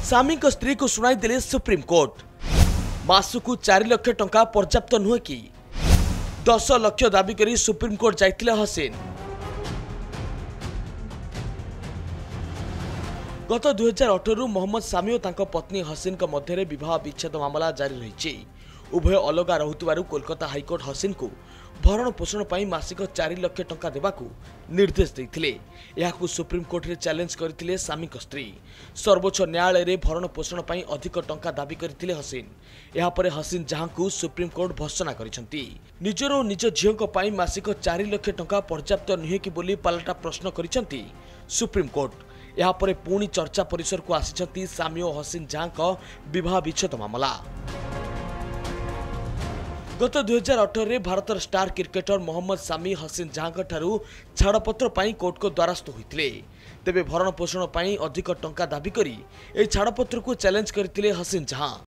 स्वामी स्त्री को शुणाई देले सुप्रीमकोर्ट। मासकु 4 लाख टंका पर्याप्त नुहे कि 10 लाख दाबी करी सुप्रीमकोर्ट जाइथिले हसीन। गत 2018 रु मोहम्मद सामी और पत्नी हसीन मध्य विवाह विच्छेद मामला जारी रही। उभय अलगा रहुतिबारु कोलकाता हाईकोर्ट हसीन को भरण पोषण पर मासिक 4 लाख टंका देवाकू निर्देश देते। यहाकू सुप्रीमकोर्ट रे चैलेंज करथिले सामी स्त्री। सर्वोच्च न्यायालय रे भरण पोषण पर अधिक टंका दाबी करथिले हसीन। यापर हसीन जहां को सुप्रीमकोर्ट भर्त्सना करिसेंती। निजर और निज झीओं पई मासिक 4 लाख टंका पर्याप्त नुहे कि बोली पालटा प्रश्न करिसेंती सुप्रीमकोर्ट। यापर पुणी चर्चा परिसर को आसिछंती सामी और हसीन जहां विवाह विच्छेद मामला। गत 2018 रे भारतर स्टार क्रिकेटर मोहम्मद सामी हसीन जहां ठारू छाड़पत्र पाई कोर्ट को द्वारस्थ होइतिले। तेबे भरण पोषण पाई अधिक टंका दाबी करी ए छाड़पत्र को चैलेंज करथिले हसीन जहां।